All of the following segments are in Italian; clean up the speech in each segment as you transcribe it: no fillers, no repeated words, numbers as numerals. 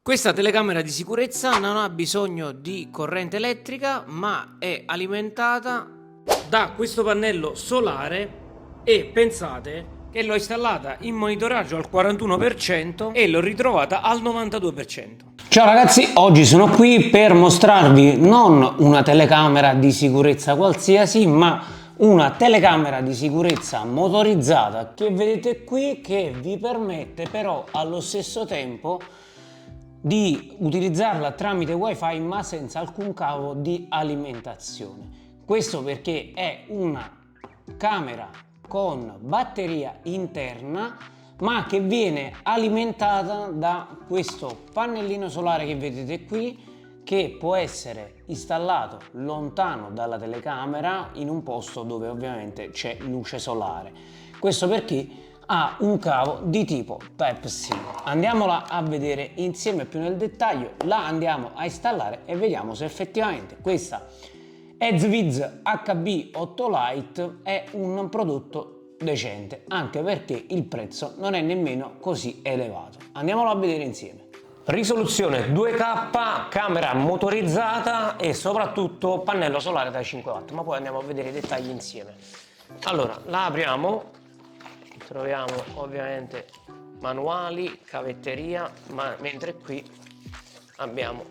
Questa telecamera di sicurezza non ha bisogno di corrente elettrica, ma è alimentata da questo pannello solare e pensate che l'ho installata in monitoraggio al 41% e l'ho ritrovata al 92%. Ciao ragazzi, oggi sono qui per mostrarvi non una telecamera di sicurezza qualsiasi, ma una telecamera di sicurezza motorizzata che vedete qui, che vi permette però allo stesso tempo di utilizzarla tramite wifi ma senza alcun cavo di alimentazione. Questo perché è una camera con batteria interna ma che viene alimentata da questo pannellino solare che vedete qui, che può essere installato lontano dalla telecamera in un posto dove ovviamente c'è luce solare. Questo perché ha un cavo di tipo Type-C. Andiamola a vedere insieme più nel dettaglio, la andiamo a installare e vediamo se effettivamente questa Ezviz HB8 Lite è un prodotto decente, anche perché il prezzo non è nemmeno così elevato. Andiamolo a vedere insieme. Risoluzione 2K, camera motorizzata e soprattutto pannello solare da 5 watt, ma poi andiamo a vedere i dettagli insieme. Allora, la apriamo, troviamo ovviamente manuali, cavetteria, ma mentre qui abbiamo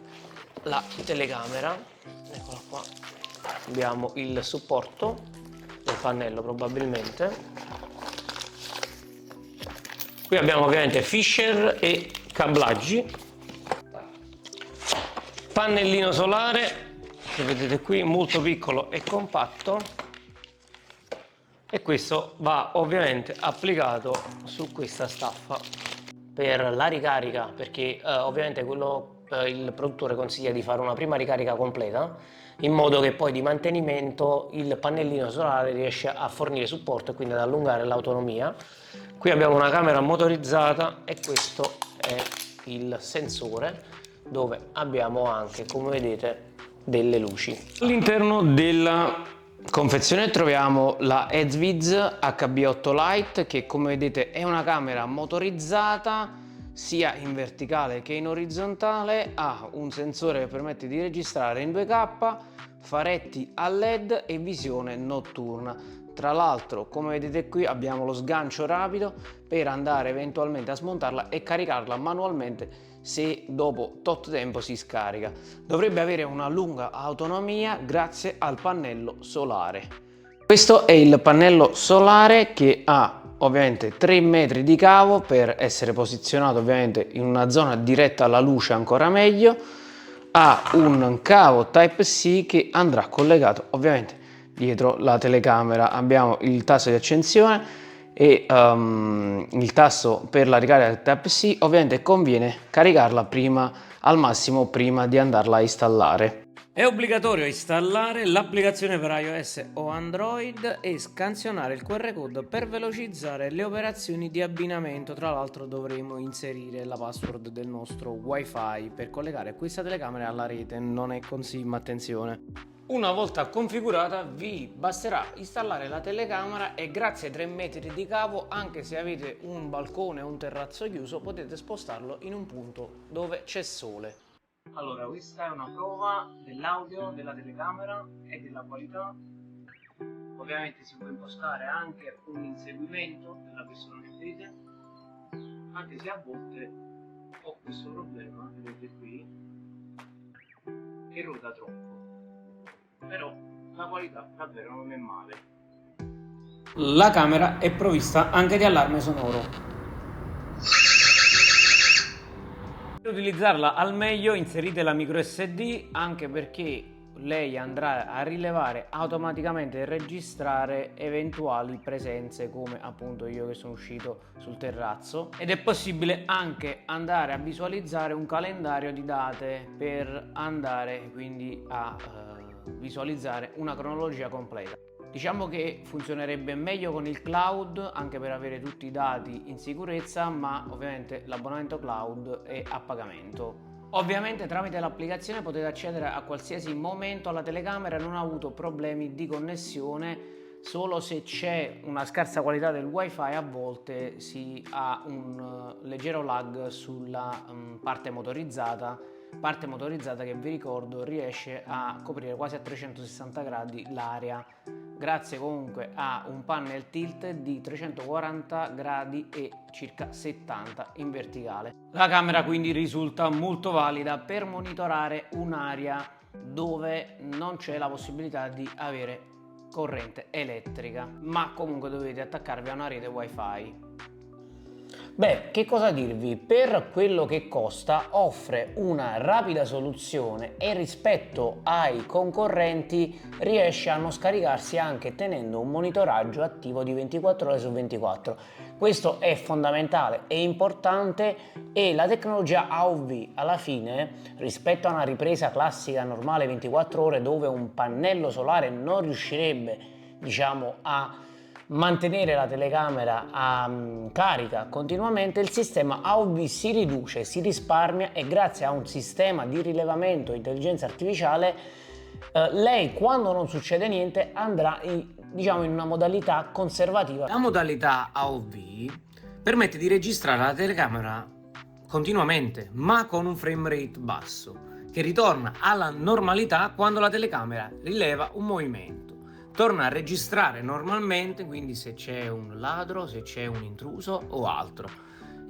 la telecamera, eccola qua, abbiamo il supporto del pannello probabilmente, qui abbiamo ovviamente fisher e cablaggi, pannellino solare che vedete qui molto piccolo e compatto, e questo va ovviamente applicato su questa staffa per la ricarica, perché ovviamente il produttore consiglia di fare una prima ricarica completa in modo che poi di mantenimento il pannellino solare riesce a fornire supporto e quindi ad allungare l'autonomia. Qui abbiamo una camera motorizzata e questo è il sensore, dove abbiamo anche, come vedete, delle luci. All'interno della confezione troviamo la Ezviz HB8 Lite, che come vedete è una camera motorizzata sia in verticale che in orizzontale, ha un sensore che permette di registrare in 2K, faretti a LED e visione notturna. Tra l'altro, come vedete qui, abbiamo lo sgancio rapido per andare eventualmente a smontarla e caricarla manualmente se dopo tot tempo si scarica. Dovrebbe avere una lunga autonomia grazie al pannello solare. Questo è il pannello solare che ha ovviamente 3 metri di cavo per essere posizionato ovviamente in una zona diretta alla luce ancora meglio. Ha un cavo Type-C che andrà collegato ovviamente dietro la telecamera. Abbiamo il tasto di accensione e il tasto per la ricarica Type-C. Ovviamente conviene caricarla al massimo prima di andarla a installare. È obbligatorio installare l'applicazione per iOS o Android e scansionare il QR code per velocizzare le operazioni di abbinamento. Tra l'altro dovremo inserire la password del nostro wifi per collegare questa telecamera alla rete, non è così, ma attenzione. Una volta configurata vi basterà installare la telecamera e grazie ai 3 metri di cavo, anche se avete un balcone o un terrazzo chiuso, potete spostarlo in un punto dove c'è sole. Allora, questa è una prova dell'audio della telecamera e della qualità. Ovviamente si può impostare anche un inseguimento della persona che vede, anche se a volte ho questo problema, vedete qui, che ruota troppo, però la qualità davvero non è male. La camera è provvista anche di allarme sonoro. Per utilizzarla al meglio inserite la micro SD, anche perché lei andrà a rilevare automaticamente e registrare eventuali presenze, come appunto io che sono uscito sul terrazzo, ed è possibile anche andare a visualizzare un calendario di date per andare quindi a visualizzare una cronologia completa. Diciamo che funzionerebbe meglio con il cloud, anche per avere tutti i dati in sicurezza, ma ovviamente l'abbonamento cloud è a pagamento. Ovviamente tramite l'applicazione potete accedere a qualsiasi momento alla telecamera e non ho avuto problemi di connessione solo se c'è una scarsa qualità del wifi a volte si ha un leggero lag sulla parte motorizzata che vi ricordo riesce a coprire quasi a 360 gradi l'area, grazie comunque a un panel tilt di 340 gradi e circa 70 in verticale. La camera quindi risulta molto valida per monitorare un'area dove non c'è la possibilità di avere corrente elettrica, ma comunque dovete attaccarvi a una rete wifi. Beh, che cosa dirvi? Per quello che costa offre una rapida soluzione e rispetto ai concorrenti riesce a non scaricarsi anche tenendo un monitoraggio attivo di 24 ore su 24. Questo è fondamentale e importante, e la tecnologia AOV alla fine, rispetto a una ripresa classica normale 24 ore dove un pannello solare non riuscirebbe, diciamo, a mantenere la telecamera a carica continuamente, il sistema AOV si riduce, si risparmia, e grazie a un sistema di rilevamento intelligenza artificiale lei, quando non succede niente, andrà in una modalità conservativa. La modalità AOV permette di registrare la telecamera continuamente, ma con un frame rate basso, che ritorna alla normalità quando la telecamera rileva un movimento. Torna a registrare normalmente, quindi se c'è un ladro, se c'è un intruso o altro.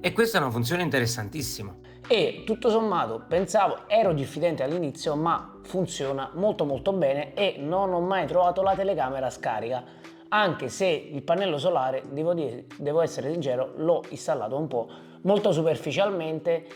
E questa è una funzione interessantissima. E tutto sommato ero diffidente all'inizio, ma funziona molto bene e non ho mai trovato la telecamera scarica, anche se il pannello solare, devo essere sincero, l'ho installato un po' molto superficialmente,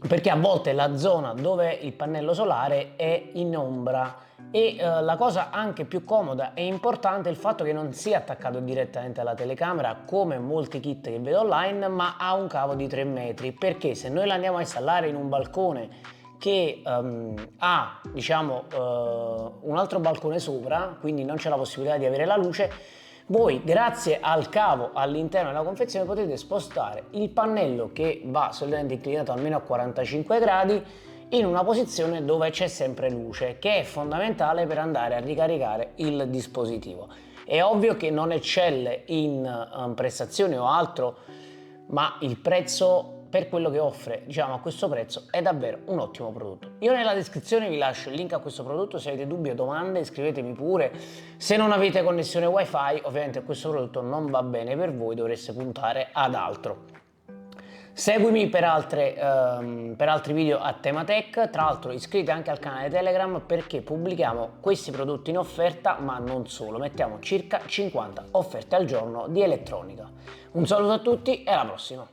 perché a volte la zona dove il pannello solare è in ombra, e la cosa anche più comoda e importante è il fatto che non sia attaccato direttamente alla telecamera come molti kit che vedo online, ma ha un cavo di 3 metri, perché se noi la andiamo a installare in un balcone che ha un altro balcone sopra, quindi non c'è la possibilità di avere la luce, voi grazie al cavo all'interno della confezione potete spostare il pannello, che va solitamente inclinato almeno a 45 gradi, in una posizione dove c'è sempre luce, che è fondamentale per andare a ricaricare il dispositivo. È ovvio che non eccelle in prestazioni o altro, ma il prezzo, per quello che offre, a questo prezzo, è davvero un ottimo prodotto. Io nella descrizione vi lascio il link a questo prodotto, se avete dubbi o domande scrivetemi pure. Se non avete connessione wifi, ovviamente questo prodotto non va bene per voi, dovreste puntare ad altro. Seguimi per altri video a tema tech. Tra l'altro iscriviti anche al canale Telegram, perché pubblichiamo questi prodotti in offerta, ma non solo, mettiamo circa 50 offerte al giorno di elettronica. Un saluto a tutti e alla prossima!